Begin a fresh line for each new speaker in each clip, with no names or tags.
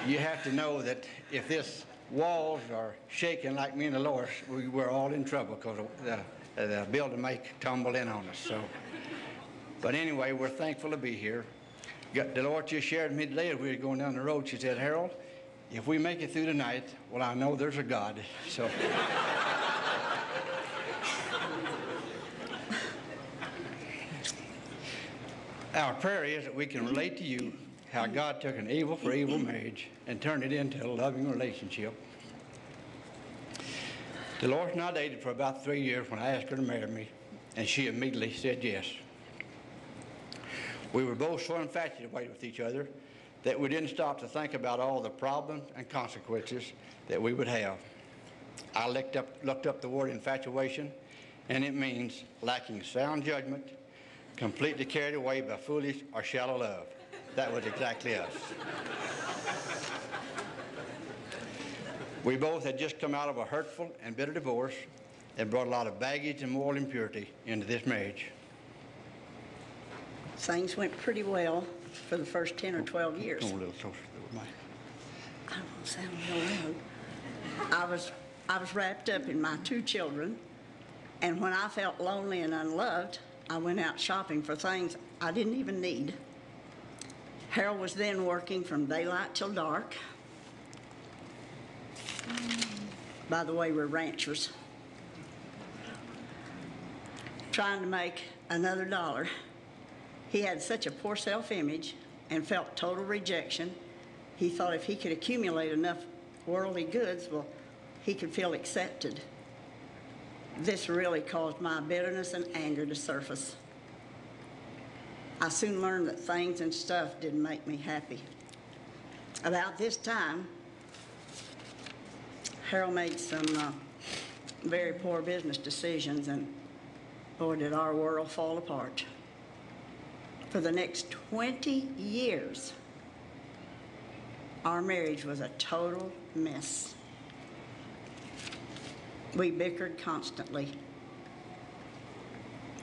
You have to know that if this walls are shaking like me and Dolores, we're all in trouble because the building may tumble in on us. So, but anyway, we're thankful to be here. Dolores just shared with me today as we were going down the road. She said, Harold, if we make it through the night, well, I know there's a God. So. Our prayer is that we can relate to you how God took an evil for evil marriage and turned it into a loving relationship. Dolores and I dated for about 3 years when I asked her to marry me, and she immediately said yes. We were both so infatuated with each other that we didn't stop to think about all the problems and consequences that we would have. I looked up the word infatuation, and it means lacking sound judgment, completely carried away by foolish or shallow love. That was exactly us. We both had just come out of a hurtful and bitter divorce and brought a lot of baggage and moral impurity into this marriage.
Things went pretty well for the first 10 or 12 years.
Come a little closer to the mic.
I don't want to sound real loud. I was wrapped up in my 2 children, and when I felt lonely and unloved, I went out shopping for things I didn't even need. Harold was then working from daylight till dark. By the way, we're ranchers. Trying to make another dollar. He had such a poor self-image and felt total rejection. He thought if he could accumulate enough worldly goods, well, he could feel accepted. This really caused my bitterness and anger to surface. I soon learned that things and stuff didn't make me happy. About this time, Harold made some very poor business decisions, and boy, did our world fall apart. For the next 20 years, our marriage was a total mess. We bickered constantly,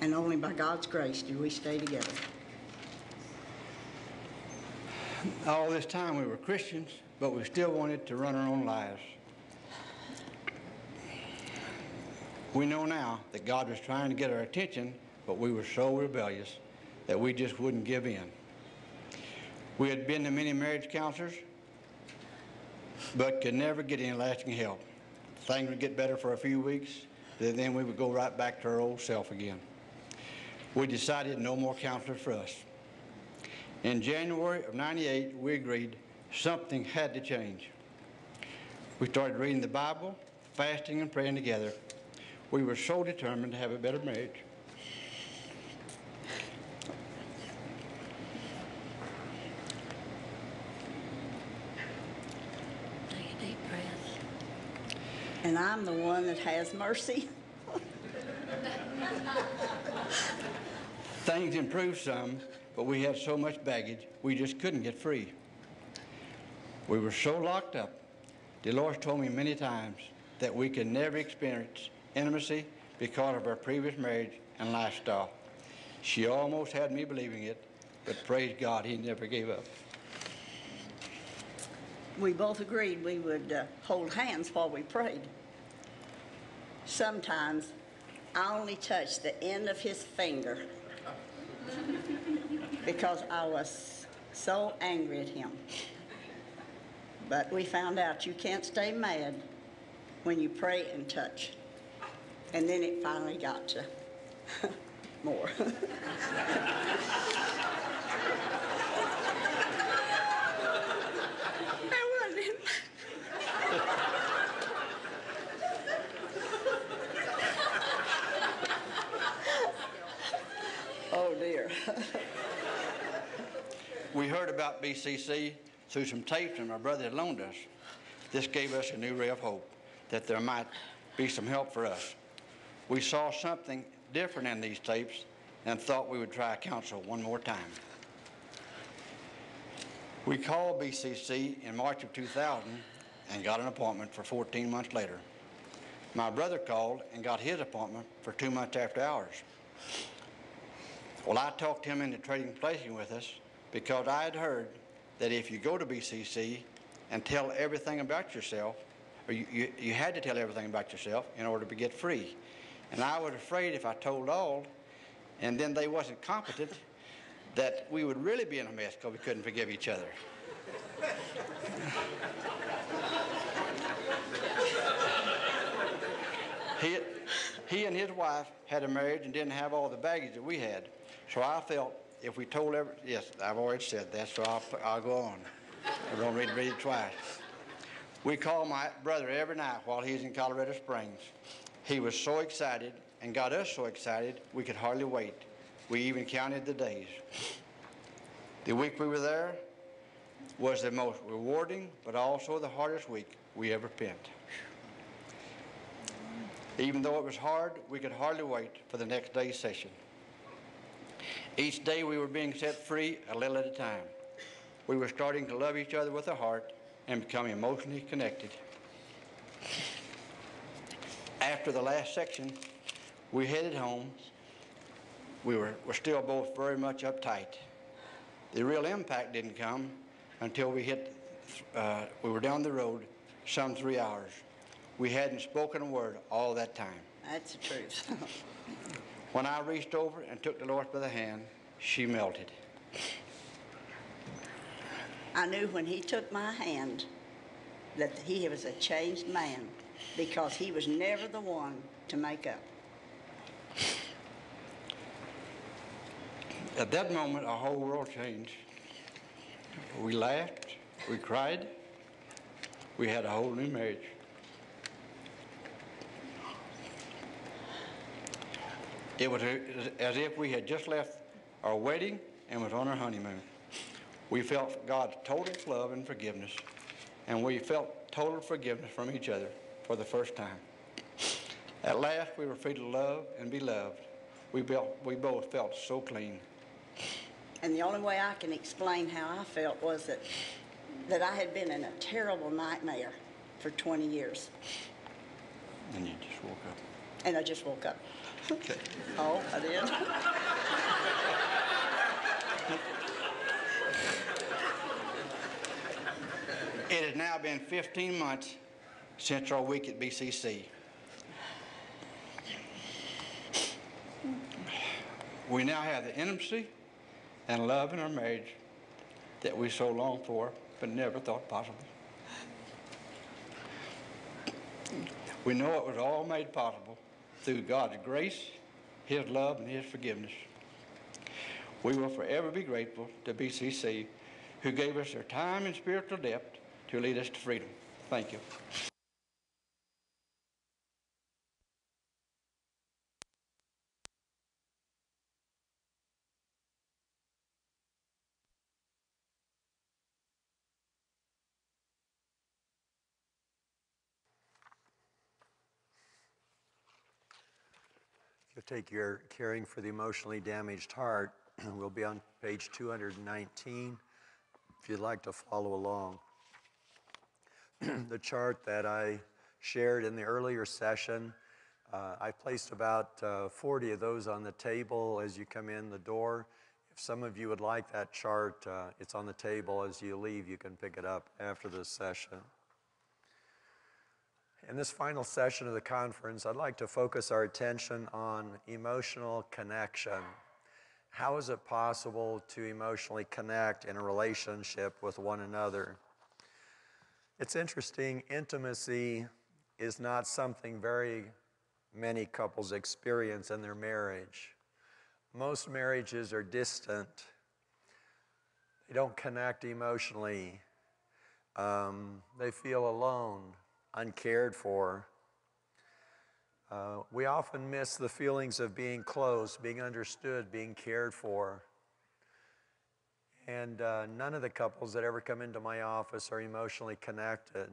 and only by God's grace did we stay together.
All this time we were Christians, but we still wanted to run our own lives. We know now that God was trying to get our attention, but we were so rebellious that we just wouldn't give in. We had been to many marriage counselors, but could never get any lasting help. Things would get better for a few weeks, then we would go right back to our old self again. We decided no more counselors for us. In January of '98, we agreed something had to change. We started reading the Bible, fasting and praying together. We were so determined to have a better marriage.
Take a deep breath. And I'm the one that has mercy.
Things improved some, but we had so much baggage, we just couldn't get free. We were so locked up. Dolores told me many times that we could never experience intimacy because of our previous marriage and lifestyle. She almost had me believing it, but praise God, he never gave up.
We both agreed we would hold hands while we prayed. Sometimes I only touched the end of his finger because I was so angry at him. But we found out you can't stay mad when you pray and touch. And then it finally got to more. Oh dear.
We heard about BCC through some tapes that my brother had loaned us. This gave us a new ray of hope that there might be some help for us. We saw something different in these tapes and thought we would try counsel one more time. We called BCC in March of 2000 and got an appointment for 14 months later. My brother called and got his appointment for 2 months after ours. Well, I talked him into trading places with us because I had heard that if you go to BCC, and tell everything about yourself, or you had to tell everything about yourself in order to get free. And I was afraid if I told all, and then they wasn't competent, that we would really be in a mess because we couldn't forgive each other. He and his wife had a marriage and didn't have all the baggage that we had. So I felt if we told yes, I've already said that, so I'll go on. I don't read it twice. We called my brother every night while he was in Colorado Springs. He was so excited and got us so excited we could hardly wait. We even counted the days. The week we were there was the most rewarding, but also the hardest week we ever spent. Even though it was hard, we could hardly wait for the next day's session. Each day we were being set free a little at a time. We were starting to love each other with our heart and become emotionally connected. After the last section, we headed home. We were still both very much uptight. The real impact didn't come until we were down the road some 3 hours. We hadn't spoken a word all that time.
That's the truth.
When I reached over and took Dolores by the hand, she melted.
I knew when he took my hand that he was a changed man because he was never the one to make up.
At that moment, our whole world changed. We laughed, we cried, we had a whole new marriage. It was as if we had just left our wedding and was on our honeymoon. We felt God's total love and forgiveness, and we felt total forgiveness from each other for the first time. At last, we were free to love and be loved. We both felt so clean.
And the only way I can explain how I felt was that I had been in a terrible nightmare for 20 years.
And you just woke up.
And I just woke up.
Okay.
Oh, I did?
It has now been 15 months since our week at BCC. We now have the intimacy and love in our marriage that we so longed for but never thought possible. We know it was all made possible through God's grace, His love, and His forgiveness. We will forever be grateful to BCC, who gave us their time and spiritual depth to lead us to freedom. Thank you.
You'll take your Caring for the Emotionally Damaged Heart. We'll be on page 219 if you'd like to follow along. The chart that I shared in the earlier session, I placed about 40 of those on the table as you come in the door. If some of you would like that chart, it's on the table as you leave. You can pick it up after this session. In this final session of the conference, I'd like to focus our attention on emotional connection. How is it possible to emotionally connect in a relationship with one another? It's interesting, intimacy is not something very many couples experience in their marriage. Most marriages are distant. They don't connect emotionally. They feel alone, uncared for. We often miss the feelings of being close, being understood, being cared for. And none of the couples that ever come into my office are emotionally connected.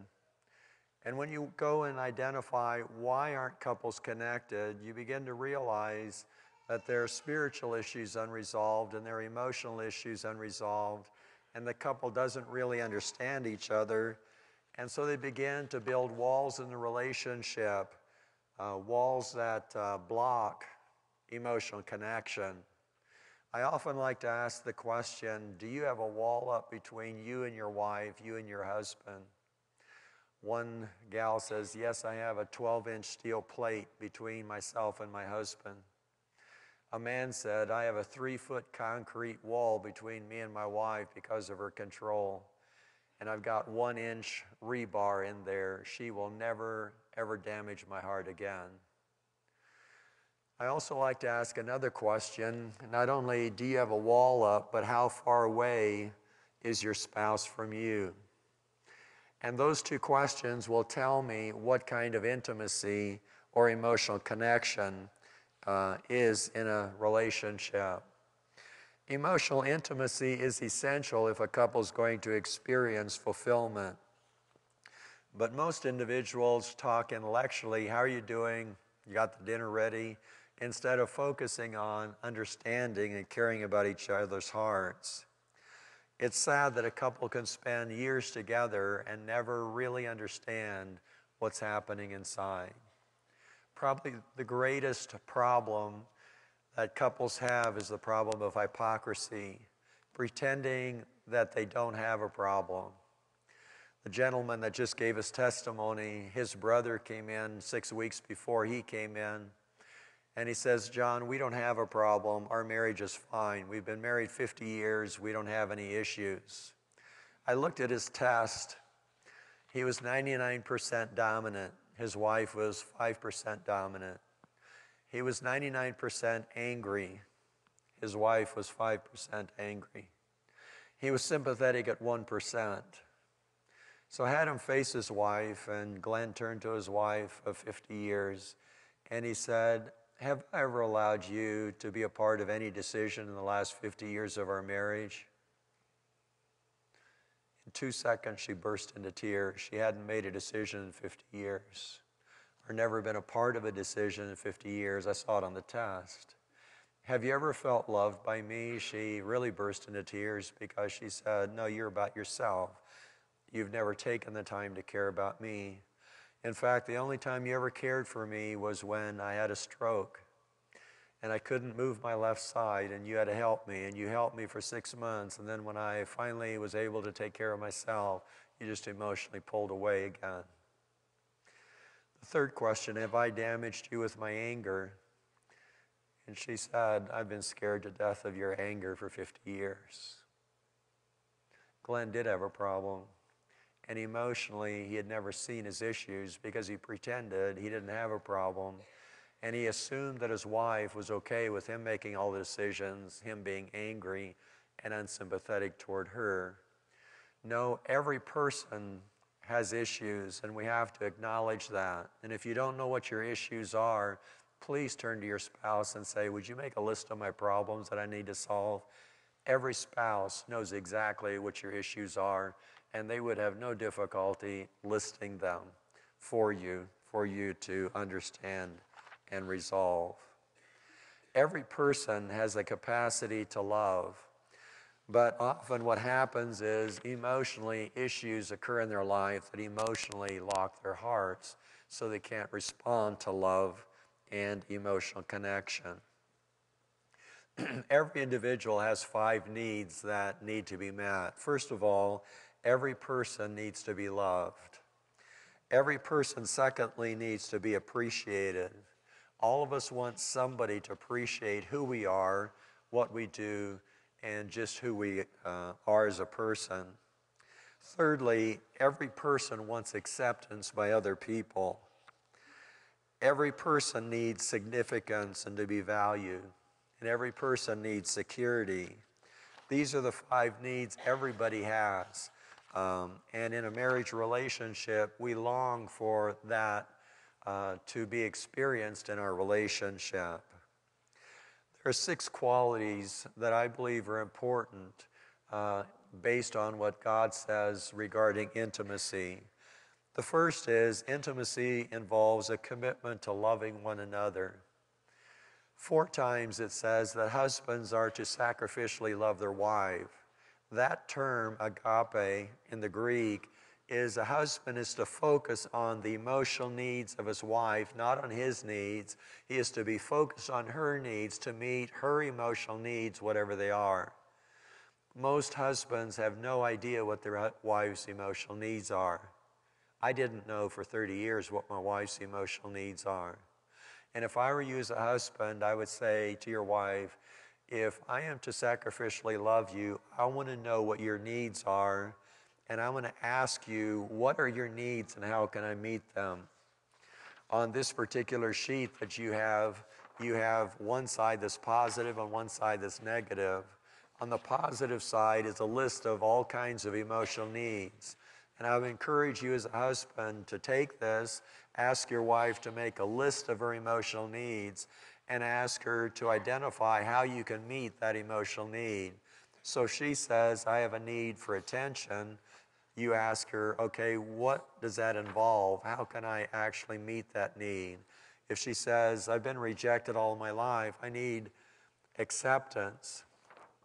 And when you go and identify why aren't couples connected, you begin to realize that there are spiritual issues unresolved and there are emotional issues unresolved, and the couple doesn't really understand each other. And so they begin to build walls in the relationship, walls that block emotional connection. I often like to ask the question, do you have a wall up between you and your wife, you and your husband? One gal says, yes, I have a 12-inch steel plate between myself and my husband. A man said, I have a 3-foot concrete wall between me and my wife because of her control. And I've got 1-inch rebar in there. She will never, ever damage my heart again. I also like to ask another question. Not only do you have a wall up, but how far away is your spouse from you? And those two questions will tell me what kind of intimacy or emotional connection is in a relationship. Emotional intimacy is essential if a couple is going to experience fulfillment. But most individuals talk intellectually, how are you doing? You got the dinner ready? Instead of focusing on understanding and caring about each other's hearts. It's sad that a couple can spend years together and never really understand what's happening inside. Probably the greatest problem that couples have is the problem of hypocrisy, pretending that they don't have a problem. The gentleman that just gave us testimony, his brother came in 6 weeks before he came in, and he says, John, we don't have a problem. Our marriage is fine. We've been married 50 years. We don't have any issues. I looked at his test. He was 99% dominant. His wife was 5% dominant. He was 99% angry. His wife was 5% angry. He was sympathetic at 1%. So I had him face his wife, and Glenn turned to his wife of 50 years, and he said, have I ever allowed you to be a part of any decision in the last 50 years of our marriage? In 2 seconds, she burst into tears. She hadn't made a decision in 50 years, or never been a part of a decision in 50 years. I saw it on the test. Have you ever felt loved by me? She really burst into tears because she said, no, you're about yourself. You've never taken the time to care about me. In fact, the only time you ever cared for me was when I had a stroke and I couldn't move my left side, and you had to help me, and you helped me for 6 months, and then when I finally was able to take care of myself, you just emotionally pulled away again. The third question, have I damaged you with my anger? And she said, I've been scared to death of your anger for 50 years. Glenn did have a problem. And emotionally, he had never seen his issues because he pretended he didn't have a problem. And he assumed that his wife was okay with him making all the decisions, him being angry and unsympathetic toward her. No, every person has issues, and we have to acknowledge that. And if you don't know what your issues are, please turn to your spouse and say, would you make a list of my problems that I need to solve? Every spouse knows exactly what your issues are, and they would have no difficulty listing them for you to understand and resolve. Every person has the capacity to love, but often what happens is emotionally issues occur in their life that emotionally lock their hearts, so they can't respond to love and emotional connection. Every individual has 5 needs that need to be met. First of all, every person needs to be loved. Every person, secondly, needs to be appreciated. All of us want somebody to appreciate who we are, what we do, and just who we are as a person. Thirdly, every person wants acceptance by other people. Every person needs significance and to be valued. And every person needs security. These are the 5 needs everybody has. And in a marriage relationship, we long for that to be experienced in our relationship. There are 6 qualities that I believe are important based on what God says regarding intimacy. The first is intimacy involves a commitment to loving one another. 4 times it says that husbands are to sacrificially love their wife. That term, agape, in the Greek, is a husband is to focus on the emotional needs of his wife, not on his needs. He is to be focused on her needs to meet her emotional needs, whatever they are. Most husbands have no idea what their wife's emotional needs are. I didn't know for 30 years what my wife's emotional needs are. And if I were you as a husband, I would say to your wife, if I am to sacrificially love you, I want to know what your needs are, and I want to ask you, what are your needs and how can I meet them? On this particular sheet that you have one side that's positive and one side that's negative. On the positive side is a list of all kinds of emotional needs. And I would encourage you as a husband to take this, ask your wife to make a list of her emotional needs, and ask her to identify how you can meet that emotional need. So she says, I have a need for attention. You ask her, okay, what does that involve? How can I actually meet that need? If she says, I've been rejected all my life, I need acceptance.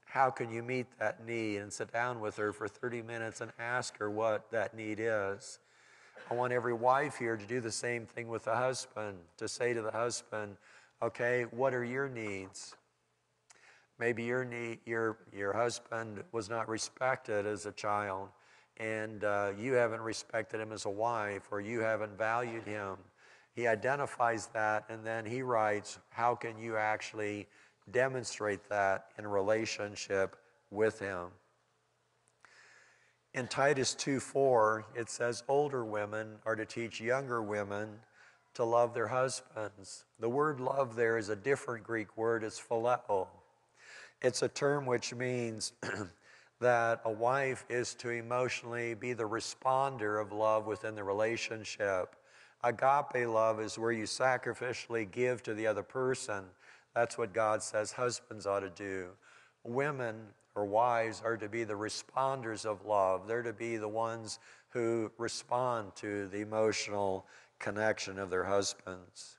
How can you meet that need? And sit down with her for 30 minutes and ask her what that need is. I want every wife here to do the same thing with the husband, to say to the husband, okay, what are your needs? Maybe your husband was not respected as a child, and you haven't respected him as a wife, or you haven't valued him. He identifies that, and then he writes, how can you actually demonstrate that in a relationship with him? In Titus 2:4, it says older women are to teach younger women to love their husbands. The word love there is a different Greek word. It's phileo. It's a term which means that a wife is to emotionally be the responder of love within the relationship. Agape love is where you sacrificially give to the other person. That's what God says husbands ought to do. Women or wives are to be the responders of love. They're to be the ones who respond to the emotional connection of their husbands.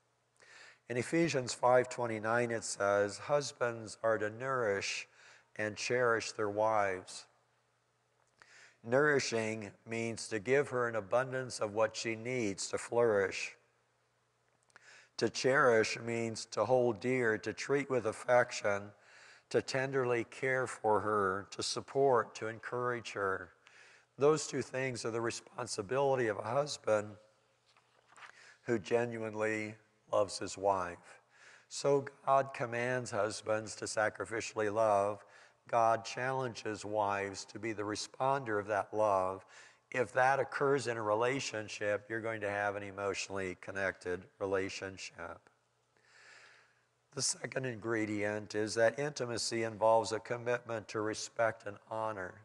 In Ephesians 5:29 it says, husbands are to nourish and cherish their wives. Nourishing means to give her an abundance of what she needs to flourish. To cherish means to hold dear, to treat with affection, to tenderly care for her, to support, to encourage her. Those two things are the responsibility of a husband who genuinely loves his wife. So God commands husbands to sacrificially love. God challenges wives to be the responder of that love. If that occurs in a relationship, you're going to have an emotionally connected relationship. The second ingredient is that intimacy involves a commitment to respect and honor.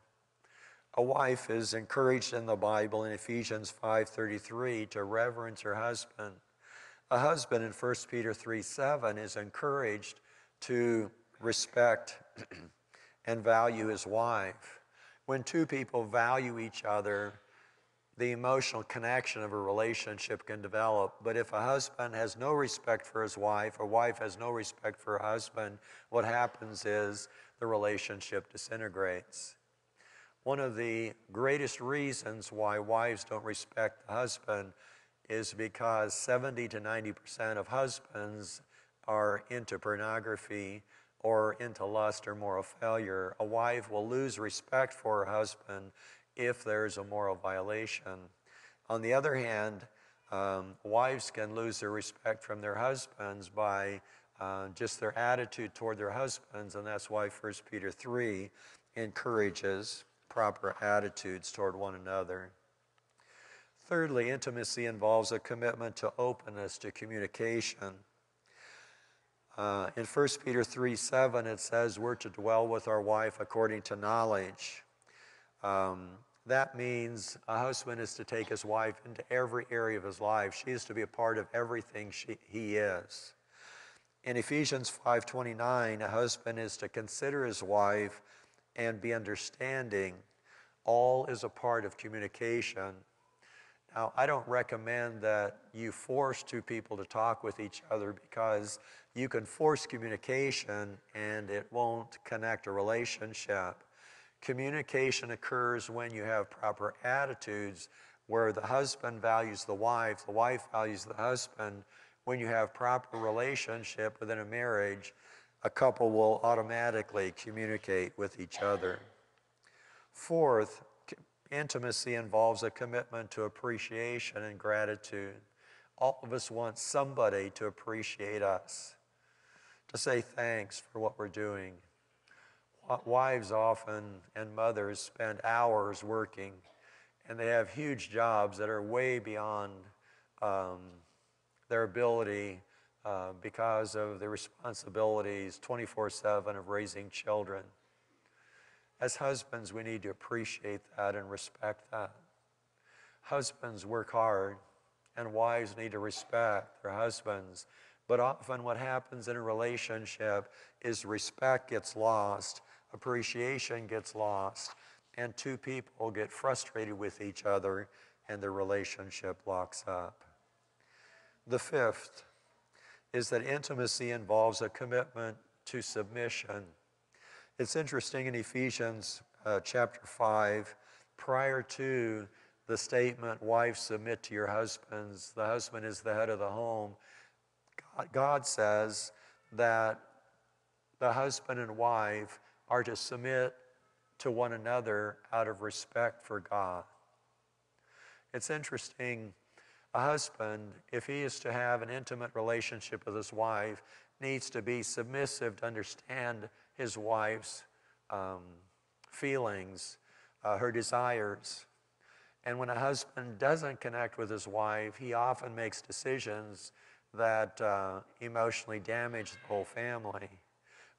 A wife is encouraged in the Bible in Ephesians 5:33 to reverence her husband. A husband in 1 Peter 3:7 is encouraged to respect and value his wife. When two people value each other, the emotional connection of a relationship can develop. But if a husband has no respect for his wife, or wife has no respect for her husband, what happens is the relationship disintegrates. One of the greatest reasons why wives don't respect the husband is because 70 to 90% of husbands are into pornography or into lust or moral failure. A wife will lose respect for her husband if there's a moral violation. On the other hand, wives can lose their respect from their husbands by just their attitude toward their husbands, and that's why 1 Peter 3 encourages proper attitudes toward one another. Thirdly, intimacy involves a commitment to openness, to communication. In 1 Peter 3:7, it says we're to dwell with our wife according to knowledge. That means a husband is to take his wife into every area of his life. She is to be a part of everything he is. In Ephesians 5:29, a husband is to consider his wife and be understanding. All is a part of communication. Now, I don't recommend that you force two people to talk with each other, because you can force communication and it won't connect a relationship. Communication occurs when you have proper attitudes where the husband values the wife values the husband. When you have proper relationship within a marriage, a couple will automatically communicate with each other. Fourth, intimacy involves a commitment to appreciation and gratitude. All of us want somebody to appreciate us, to say thanks for what we're doing. Wives often and mothers spend hours working, and they have huge jobs that are way beyond their ability because of the responsibilities 24/7 of raising children. As husbands, we need to appreciate that and respect that. Husbands work hard, and wives need to respect their husbands. But often what happens in a relationship is respect gets lost, appreciation gets lost, and two people get frustrated with each other, and the relationship locks up. The fifth is that intimacy involves a commitment to submission. It's interesting in Ephesians chapter 5, prior to the statement, wives submit to your husbands, the husband is the head of the home, God says that the husband and wife are to submit to one another out of respect for God. It's interesting, a husband, if he is to have an intimate relationship with his wife, needs to be submissive to understand his wife's feelings, her desires. And when a husband doesn't connect with his wife, he often makes decisions that emotionally damage the whole family.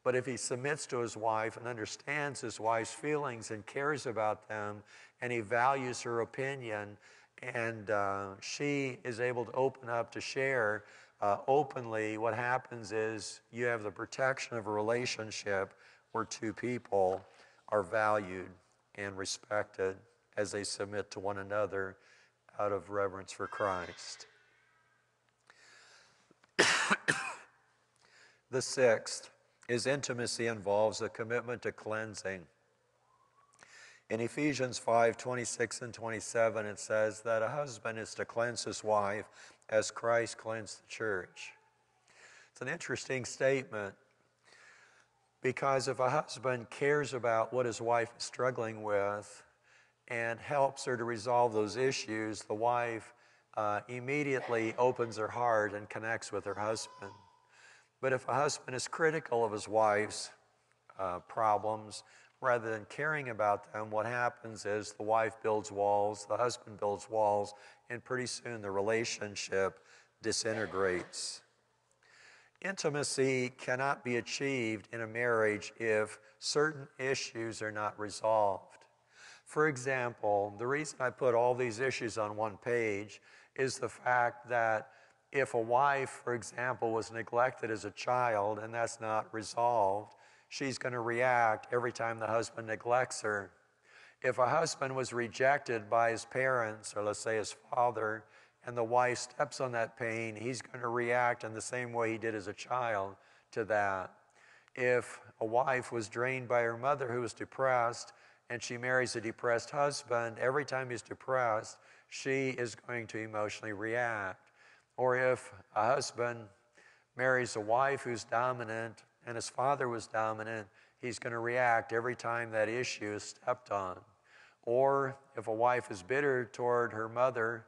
But if he submits to his wife and understands his wife's feelings and cares about them, and he values her opinion, and she is able to open up to share openly, what happens is you have the protection of a relationship where two people are valued and respected as they submit to one another out of reverence for Christ. The sixth is intimacy involves a commitment to cleansing. In Ephesians 5:26 and 27, it says that a husband is to cleanse his wife as Christ cleansed the church. It's an interesting statement because if a husband cares about what his wife is struggling with and helps her to resolve those issues, the wife immediately opens her heart and connects with her husband. But if a husband is critical of his wife's problems, rather than caring about them, what happens is the wife builds walls, the husband builds walls, and pretty soon the relationship disintegrates. Intimacy cannot be achieved in a marriage if certain issues are not resolved. For example, the reason I put all these issues on one page is the fact that if a wife, for example, was neglected as a child and that's not resolved, she's going to react every time the husband neglects her. If a husband was rejected by his parents, or let's say his father, and the wife steps on that pain, he's going to react in the same way he did as a child to that. If a wife was drained by her mother who was depressed, and she marries a depressed husband, every time he's depressed, she is going to emotionally react. Or if a husband marries a wife who's dominant and his father was dominant, he's going to react every time that issue is stepped on. Or if a wife is bitter toward her mother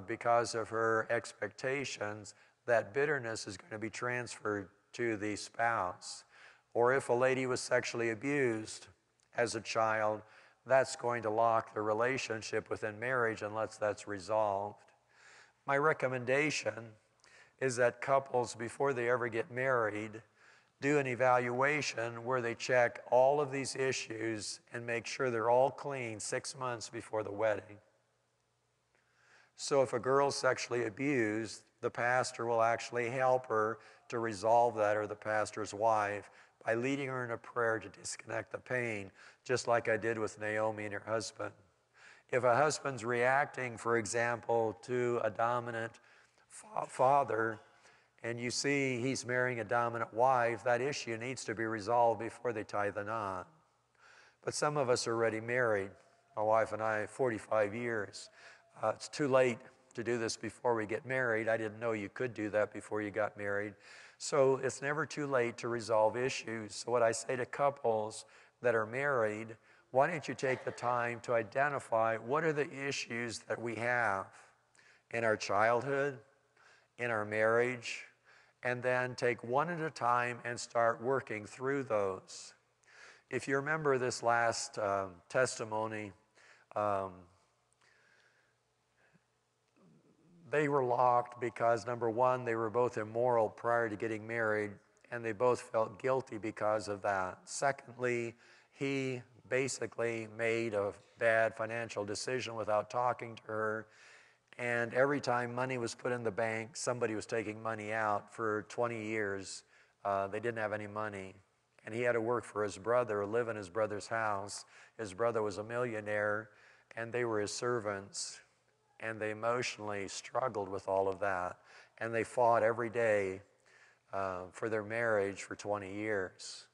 because of her expectations, that bitterness is going to be transferred to the spouse. Or if a lady was sexually abused as a child, that's going to lock the relationship within marriage unless that's resolved. My recommendation is that couples, before they ever get married, do an evaluation where they check all of these issues and make sure they're all clean 6 months before the wedding. So if a girl's sexually abused, the pastor will actually help her to resolve that, or the pastor's wife, by leading her in a prayer to disconnect the pain, just like I did with Naomi and her husband. If a husband's reacting, for example, to a dominant father, and you see he's marrying a dominant wife, that issue needs to be resolved before they tie the knot. But some of us are already married. My wife and I, 45 years. It's too late to do this before we get married. I didn't know you could do that before you got married. So it's never too late to resolve issues. So what I say to couples that are married, why don't you take the time to identify what are the issues that we have in our childhood, in our marriage, and then take one at a time and start working through those. If you remember this last testimony, they were locked because, number one, they were both immoral prior to getting married, and they both felt guilty because of that. Secondly, he basically made a bad financial decision without talking to her, and every time money was put in the bank, somebody was taking money out. For 20 years. They didn't have any money, and he had to work for his brother, live in his brother's house. His brother was a millionaire, and they were his servants. And they emotionally struggled with all of that. And they fought every day for their marriage for 20 years.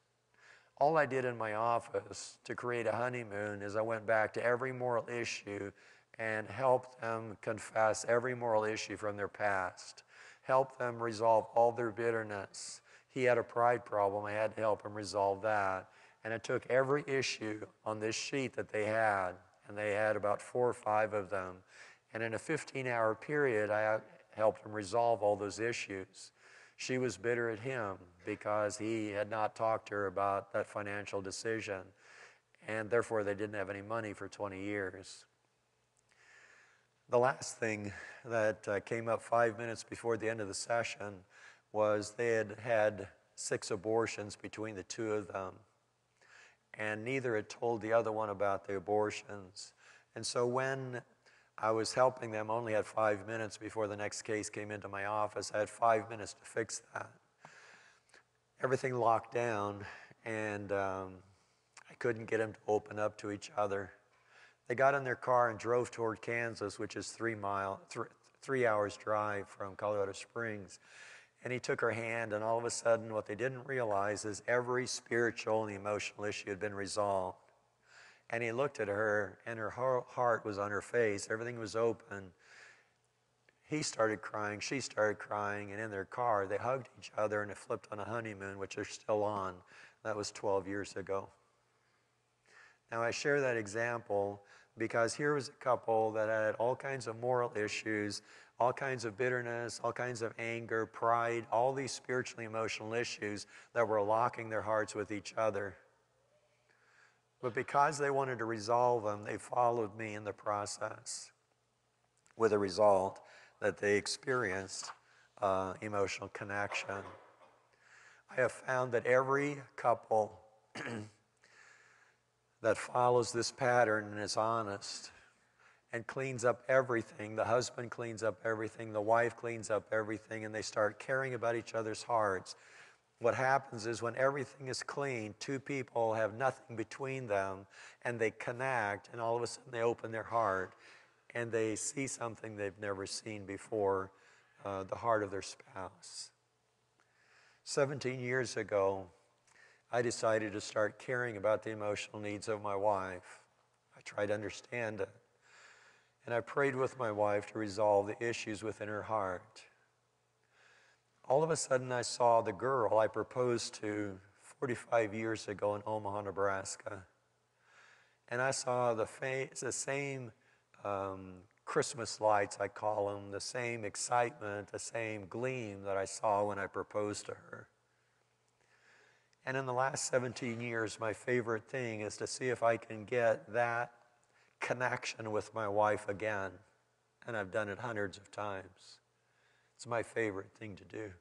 All I did in my office to create a honeymoon is I went back to every moral issue and helped them confess every moral issue from their past. Helped them resolve all their bitterness. He had a pride problem. I had to help him resolve that. And I took every issue on this sheet that they had, and they had about 4 or 5 of them. And in a 15-hour period, I helped him resolve all those issues. She was bitter at him because he had not talked to her about that financial decision, and therefore they didn't have any money for 20 years. The last thing that came up 5 minutes before the end of the session was they had had 6 abortions between the 2 of them, and neither had told the other one about the abortions. And so when I was helping them, only had 5 minutes before the next case came into my office. I had 5 minutes to fix that. Everything locked down, and I couldn't get them to open up to each other. They got in their car and drove toward Kansas, which is 3 hours drive from Colorado Springs. And he took her hand, and all of a sudden, what they didn't realize is every spiritual and emotional issue had been resolved. And he looked at her, and her heart was on her face. Everything was open. He started crying. She started crying. And in their car, they hugged each other, and it flipped on a honeymoon, which they're still on. That was 12 years ago. Now, I share that example because here was a couple that had all kinds of moral issues, all kinds of bitterness, all kinds of anger, pride, all these spiritually emotional issues that were locking their hearts with each other. But because they wanted to resolve them, they followed me in the process, with a result that they experienced emotional connection. I have found that every couple that follows this pattern and is honest and cleans up everything, the husband cleans up everything, the wife cleans up everything, and they start caring about each other's hearts. What happens is when everything is clean, 2 people have nothing between them, and they connect, and all of a sudden they open their heart, and they see something they've never seen before, the heart of their spouse. 17 years ago, I decided to start caring about the emotional needs of my wife. I tried to understand it, and I prayed with my wife to resolve the issues within her heart. All of a sudden, I saw the girl I proposed to 45 years ago in Omaha, Nebraska. And I saw the same Christmas lights, I call them, the same excitement, the same gleam that I saw when I proposed to her. And in the last 17 years, my favorite thing is to see if I can get that connection with my wife again. And I've done it hundreds of times. It's my favorite thing to do.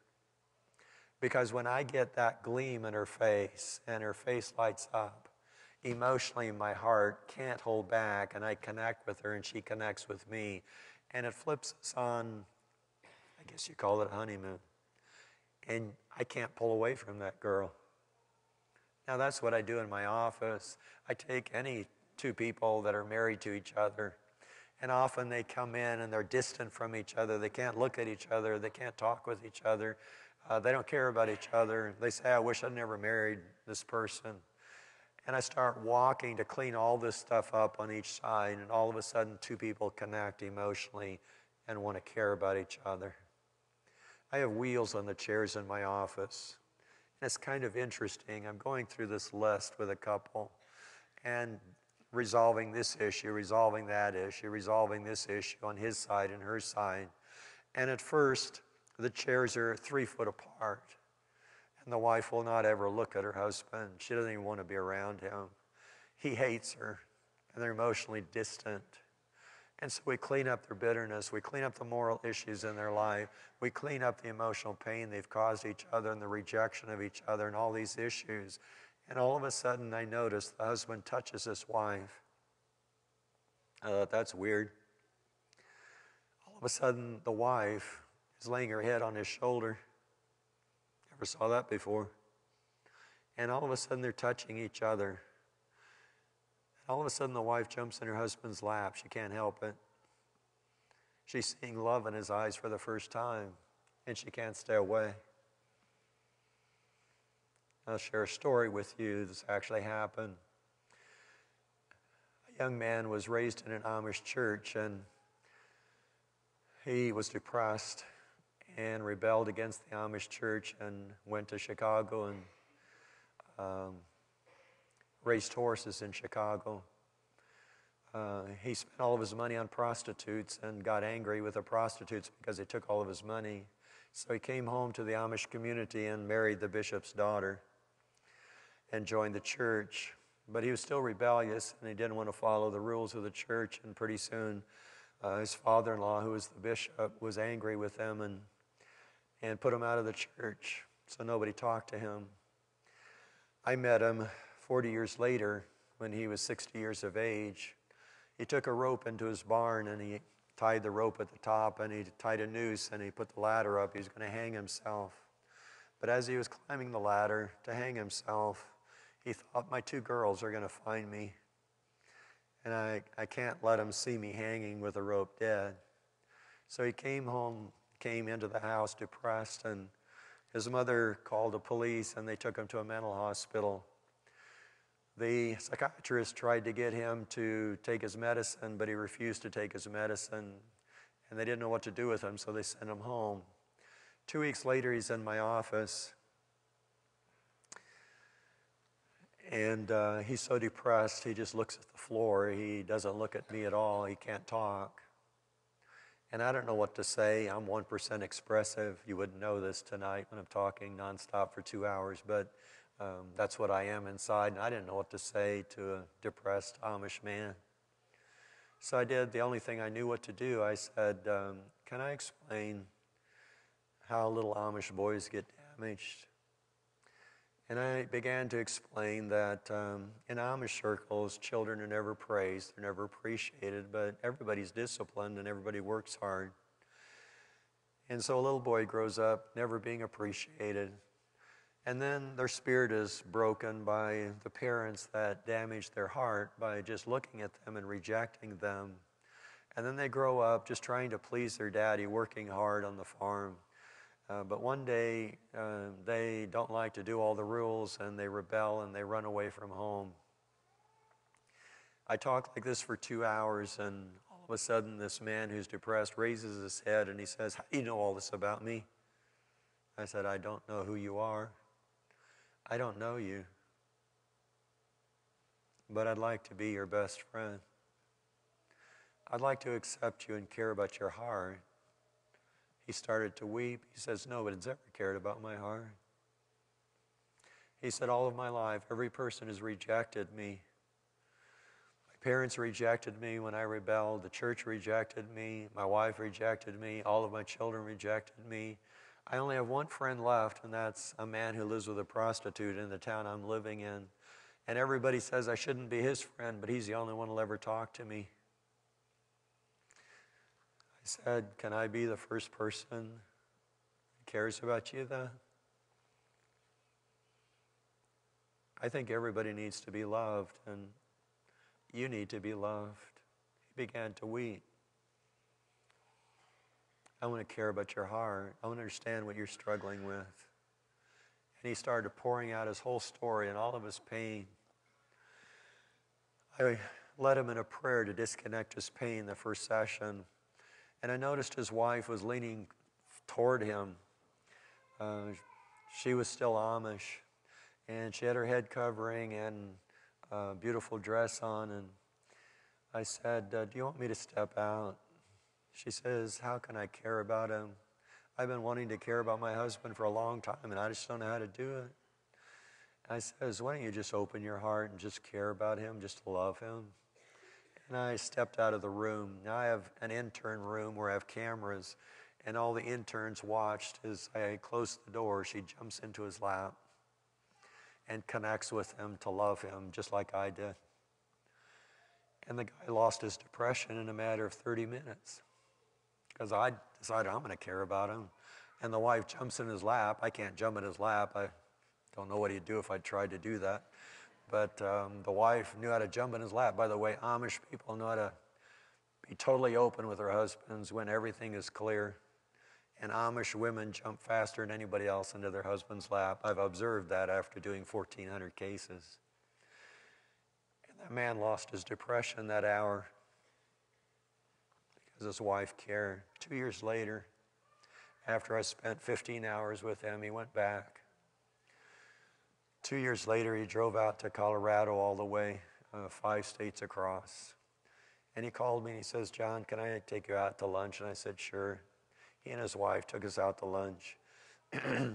Because when I get that gleam in her face and her face lights up, emotionally my heart can't hold back, and I connect with her and she connects with me. And it flips us on, I guess you call it a honeymoon. And I can't pull away from that girl. Now that's what I do in my office. I take any 2 people that are married to each other, and often they come in and they're distant from each other. They can't look at each other. They can't talk with each other. They don't care about each other. They say, I wish I'd never married this person. And I start walking to clean all this stuff up on each side, and all of a sudden 2 people connect emotionally and want to care about each other. I have wheels on the chairs in my office. And it's kind of interesting. I'm going through this list with a couple and resolving this issue, resolving that issue, resolving this issue on his side and her side. And at first, the chairs are 3 foot apart. And the wife will not ever look at her husband. She doesn't even want to be around him. He hates her, and they're emotionally distant. And so we clean up their bitterness. We clean up the moral issues in their life. We clean up the emotional pain they've caused each other and the rejection of each other and all these issues. And all of a sudden, I notice the husband touches his wife. I thought, that's weird. All of a sudden, the wife is laying her head on his shoulder. Never saw that before. And all of a sudden, they're touching each other. And all of a sudden, the wife jumps in her husband's lap. She can't help it. She's seeing love in his eyes for the first time, and she can't stay away. I'll share a story with you. This actually happened. A young man was raised in an Amish church, and he was depressed and rebelled against the Amish church and went to Chicago and raced horses in Chicago. He spent all of his money on prostitutes and got angry with the prostitutes because they took all of his money. So he came home to the Amish community and married the bishop's daughter and joined the church. But he was still rebellious, and he didn't want to follow the rules of the church. And pretty soon, his father-in-law, who was the bishop, was angry with him and put him out of the church. So nobody talked to him. I met him 40 years later when he was 60 years of age. He took a rope into his barn, and he tied the rope at the top, and he tied a noose, and he put the ladder up. He was going to hang himself. But as he was climbing the ladder to hang himself, he thought, my 2 girls are going to find me, and I can't let them see me hanging with a rope dead. So he came into the house depressed, and his mother called the police, and they took him to a mental hospital. The psychiatrist tried to get him to take his medicine, but he refused to take his medicine, and they didn't know what to do with him, so they sent him home. 2 weeks later, he's in my office, and he's so depressed, he just looks at the floor. He doesn't look at me at all. He can't talk. And I don't know what to say. I'm 1% expressive. You wouldn't know this tonight when I'm talking nonstop for 2 hours, but that's what I am inside, and I didn't know what to say to a depressed Amish man. So I did the only thing I knew what to do. I said, can I explain how little Amish boys get damaged? And I began to explain that in Amish circles, children are never praised, they're never appreciated, but everybody's disciplined and everybody works hard. And so a little boy grows up never being appreciated. And then their spirit is broken by the parents that damage their heart by just looking at them and rejecting them. And then they grow up just trying to please their daddy, working hard on the farm. But one day, they don't like to do all the rules, and they rebel, and they run away from home. I talked like this for 2 hours, and all of a sudden, this man who's depressed raises his head, and he says, how do you know all this about me? I said, I don't know who you are. I don't know you. But I'd like to be your best friend. I'd like to accept you and care about your heart. He started to weep. He says, nobody's ever cared about my heart. He said, all of my life, every person has rejected me. My parents rejected me when I rebelled. The church rejected me. My wife rejected me. All of my children rejected me. I only have one friend left, and that's a man who lives with a prostitute in the town I'm living in. And everybody says I shouldn't be his friend, but he's the only one who'll ever talk to me. I said, can I be the first person who cares about you then? I think everybody needs to be loved, and you need to be loved. He began to weep. I want to care about your heart. I want to understand what you're struggling with. And he started pouring out his whole story and all of his pain. I led him in a prayer to disconnect his pain the first session, and I noticed his wife was leaning toward him. She was still Amish, and she had her head covering and a beautiful dress on, and I said, do you want me to step out? She says, how can I care about him? I've been wanting to care about my husband for a long time, and I just don't know how to do it. I says, why don't you just open your heart and just care about him, just love him? And I stepped out of the room. Now I have an intern room where I have cameras, and all the interns watched as I closed the door. She jumps into his lap and connects with him to love him, just like I did. And the guy lost his depression in a matter of 30 minutes because I decided I'm going to care about him. And the wife jumps in his lap. I can't jump in his lap. I don't know what he'd do if I tried to do that. But the wife knew how to jump in his lap. By the way, Amish people know how to be totally open with their husbands when everything is clear. And Amish women jump faster than anybody else into their husband's lap. I've observed that after doing 1,400 cases. And that man lost his depression that hour because his wife cared. 2 years later, after I spent 15 hours with him, he went back. 2 years later, he drove out to Colorado all the way, 5 states across. And he called me and he says, John, can I take you out to lunch? And I said, sure. He and his wife took us out to lunch.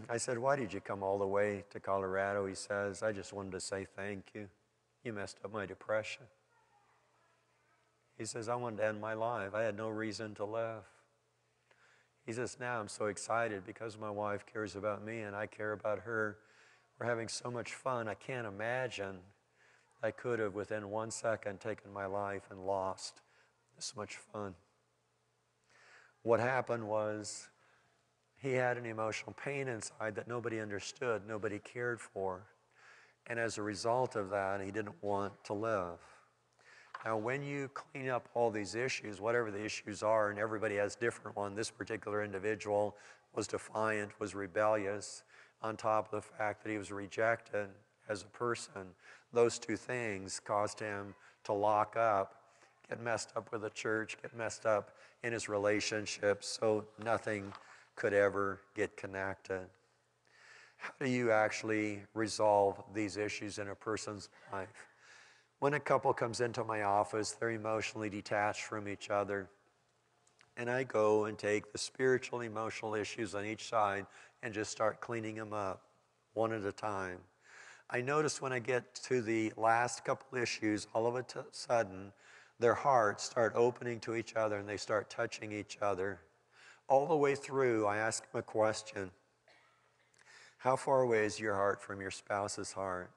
I said, why did you come all the way to Colorado? He says, I just wanted to say thank you. You messed up my depression. He says, I wanted to end my life. I had no reason to live. He says, now I'm so excited because my wife cares about me and I care about her. We're having so much fun. I can't imagine I could have, within 1 second, taken my life and lost this much fun. What happened was he had an emotional pain inside that nobody understood, nobody cared for. And as a result of that, he didn't want to live. Now, when you clean up all these issues, whatever the issues are, and everybody has different ones, this particular individual was defiant, was rebellious, on top of the fact that he was rejected as a person. Those two things caused him to lock up, get messed up with the church, get messed up in his relationships, so nothing could ever get connected. How do you actually resolve these issues in a person's life? When a couple comes into my office, they're emotionally detached from each other. And I go and take the spiritual and emotional issues on each side and just start cleaning them up one at a time. I notice when I get to the last couple issues, all of a sudden, their hearts start opening to each other and they start touching each other. All the way through, I ask them a question. How far away is your heart from your spouse's heart?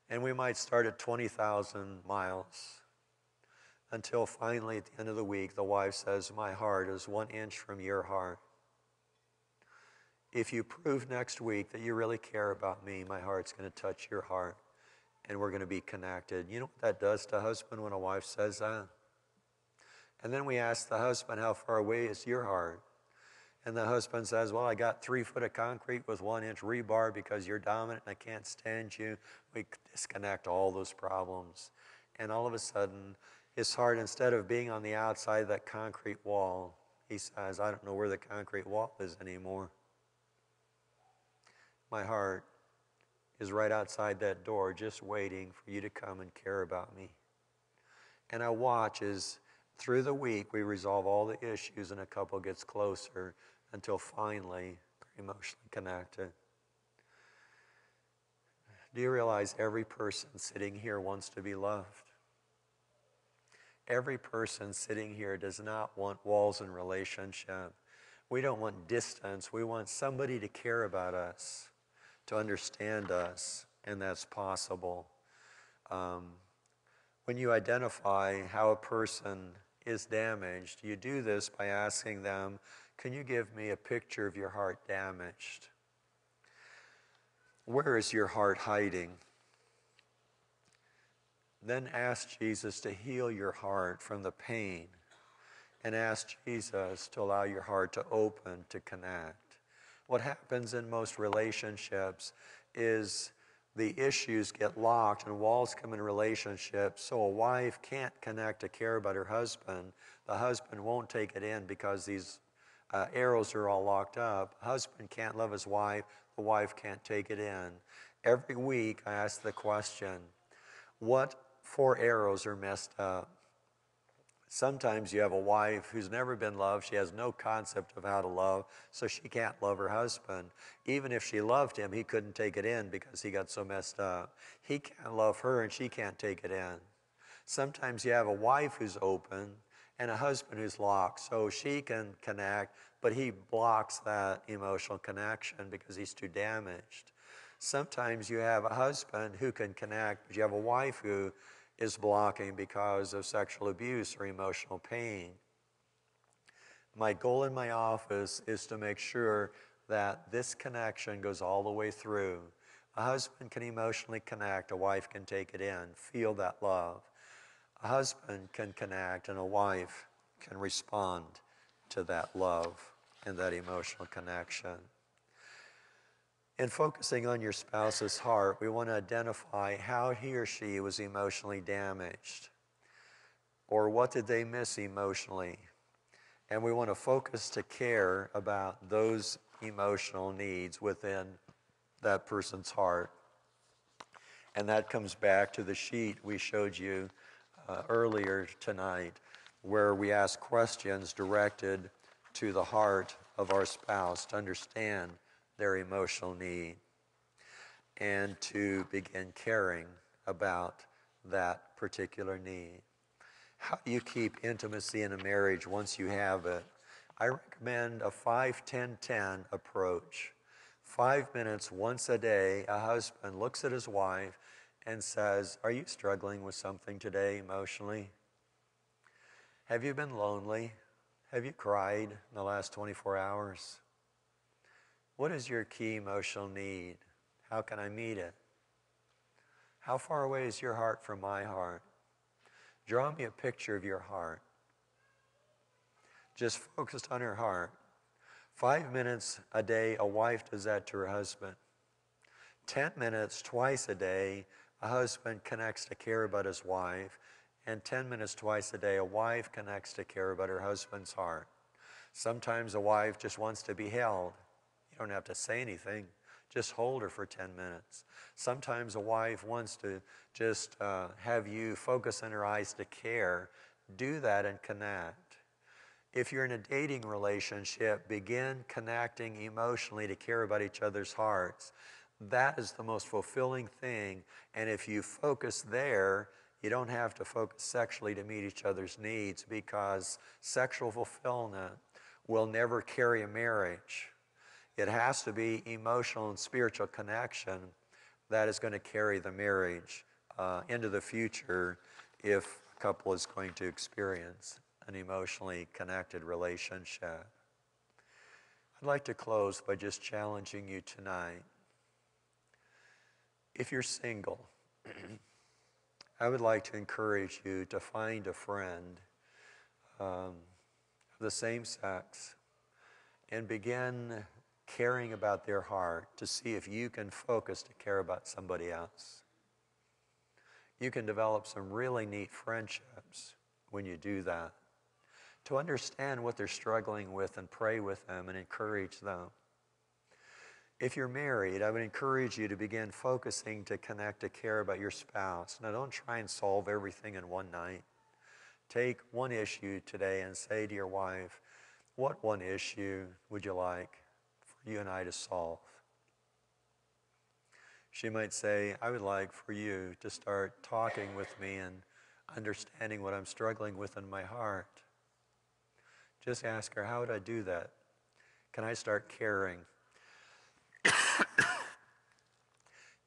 And we might start at 20,000 miles until finally at the end of the week, the wife says, my heart is 1 inch from your heart. If you prove next week that you really care about me, my heart's going to touch your heart and we're going to be connected. You know what that does to a husband when a wife says that? And then we ask the husband, how far away is your heart? And the husband says, well, I got 3 foot of concrete with 1 inch rebar because you're dominant and I can't stand you. We disconnect all those problems. And all of a sudden, his heart, instead of being on the outside of that concrete wall, he says, I don't know where the concrete wall is anymore. My heart is right outside that door just waiting for you to come and care about me. And I watch as through the week we resolve all the issues and a couple gets closer until finally they're emotionally connected. Do you realize every person sitting here wants to be loved? Every person sitting here does not want walls in relationship. We don't want distance. We want somebody to care about us, to understand us, and that's possible. When you identify how a person is damaged, you do this by asking them, can you give me a picture of your heart damaged? Where is your heart hiding? Then ask Jesus to heal your heart from the pain and ask Jesus to allow your heart to open, to connect. What happens in most relationships is the issues get locked and walls come in relationships. So a wife can't connect to care about her husband. The husband won't take it in because these arrows are all locked up. Husband can't love his wife. The wife can't take it in. Every week I ask the question, what 4 arrows are messed up? Sometimes you have a wife who's never been loved. She has no concept of how to love, so she can't love her husband. Even if she loved him, he couldn't take it in because he got so messed up. He can't love her and she can't take it in. Sometimes you have a wife who's open and a husband who's locked, so she can connect, but he blocks that emotional connection because he's too damaged. Sometimes you have a husband who can connect, but you have a wife who is blocking because of sexual abuse or emotional pain. My goal in my office is to make sure that this connection goes all the way through. A husband can emotionally connect, a wife can take it in, feel that love. A husband can connect and a wife can respond to that love and that emotional connection. In focusing on your spouse's heart, we want to identify how he or she was emotionally damaged, or what did they miss emotionally. And we want to focus to care about those emotional needs within that person's heart. And that comes back to the sheet we showed you earlier tonight, where we ask questions directed to the heart of our spouse to understand their emotional need and to begin caring about that particular need. How do you keep intimacy in a marriage once you have it? I recommend a 5-10-10 approach. 5 minutes once a day, a husband looks at his wife and says, "Are you struggling with something today emotionally? Have you been lonely? Have you cried in the last 24 hours? What is your key emotional need? How can I meet it? How far away is your heart from my heart? Draw me a picture of your heart." Just focused on her heart. 5 minutes a day, a wife does that to her husband. 10 minutes twice a day, a husband connects to care about his wife. And 10 minutes twice a day, a wife connects to care about her husband's heart. Sometimes a wife just wants to be held. You don't have to say anything. Just hold her for 10 minutes. Sometimes a wife wants to just have you focus in her eyes to care. Do that and connect. If you're in a dating relationship, begin connecting emotionally to care about each other's hearts. That is the most fulfilling thing. And if you focus there, you don't have to focus sexually to meet each other's needs, because sexual fulfillment will never carry a marriage. It has to be emotional and spiritual connection that is going to carry the marriage into the future if a couple is going to experience an emotionally connected relationship. I'd like to close by just challenging you tonight. If you're single, I would like to encourage you to find a friend of the same sex and begin caring about their heart to see if you can focus to care about somebody else. You can develop some really neat friendships when you do that, to understand what they're struggling with and pray with them and encourage them. If you're married, I would encourage you to begin focusing to connect to care about your spouse. Now, don't try and solve everything in one night. Take one issue today and say to your wife, what one issue would you like for you and I to solve? She might say, I would like for you to start talking with me and understanding what I'm struggling with in my heart. Just ask her, how would I do that? Can I start caring?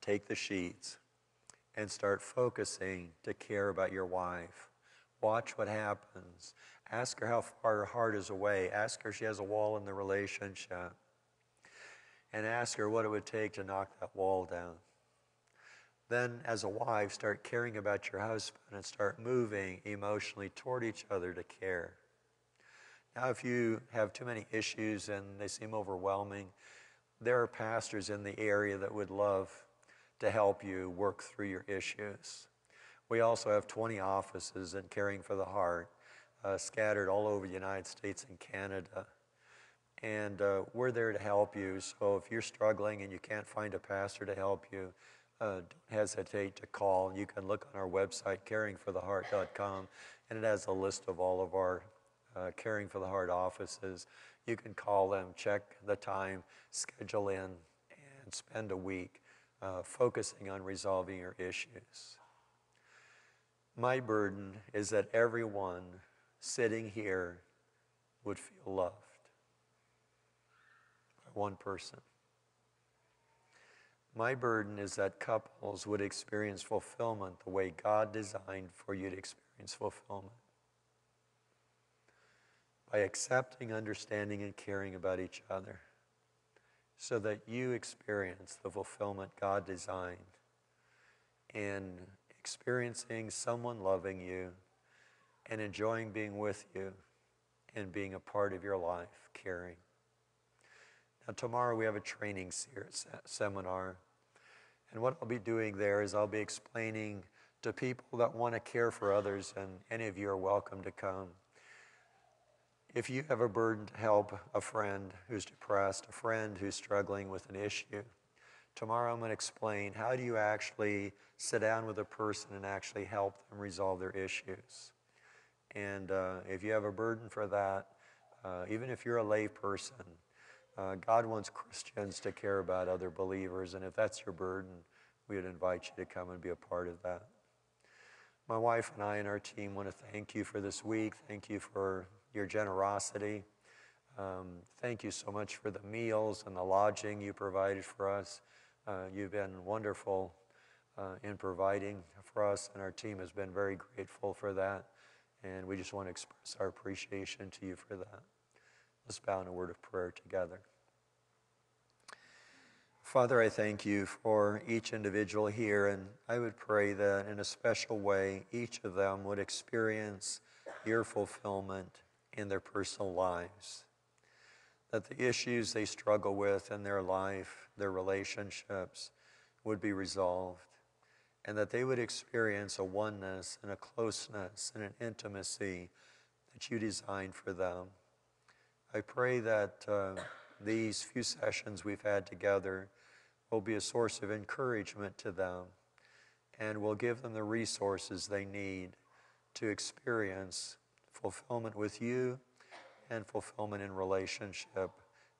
Take the sheets and start focusing to care about your wife. Watch what happens. Ask her how far her heart is away. Ask her if she has a wall in the relationship. And ask her what it would take to knock that wall down. Then, as a wife, start caring about your husband and start moving emotionally toward each other to care. Now, if you have too many issues and they seem overwhelming, there are pastors in the area that would love to help you work through your issues. We also have 20 offices in Caring for the Heart, scattered all over the United States and Canada. And we're there to help you. So if you're struggling and you can't find a pastor to help you, don't hesitate to call. You can look on our website, caringfortheheart.com, and it has a list of all of our Caring for the Heart offices. You can call them, check the time, schedule in, and spend a week focusing on resolving your issues. My burden is that everyone sitting here would feel loved by one person. My burden is that couples would experience fulfillment the way God designed for you to experience fulfillment. By accepting, understanding, and caring about each other so that you experience the fulfillment God designed in experiencing someone loving you and enjoying being with you and being a part of your life, caring. Now, tomorrow we have a training seminar, and what I'll be doing there is I'll be explaining to people that want to care for others, and any of you are welcome to come. If you have a burden to help a friend who's depressed, a friend who's struggling with an issue, tomorrow I'm going to explain how do you actually sit down with a person and actually help them resolve their issues. And if you have a burden for that, even if you're a lay person, God wants Christians to care about other believers, and if that's your burden, we would invite you to come and be a part of that. My wife and I and our team want to thank you for this week. Thank you for your generosity. Thank you so much for the meals and the lodging you provided for us. You've been wonderful in providing for us, and our team has been very grateful for that. And we just want to express our appreciation to you for that. Let's bow in a word of prayer together. Father, I thank you for each individual here, and I would pray that in a special way, each of them would experience your fulfillment in their personal lives. That the issues they struggle with in their life, their relationships, would be resolved, and that they would experience a oneness and a closeness and an intimacy that you designed for them. I pray that these few sessions we've had together will be a source of encouragement to them and will give them the resources they need to experience fulfillment with you and fulfillment in relationship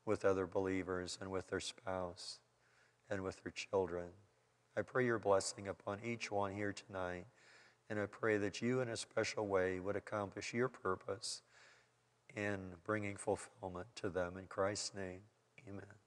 with other believers and with their spouse and with their children. I pray your blessing upon each one here tonight, and I pray that you in a special way would accomplish your purpose in bringing fulfillment to them. In Christ's name, amen.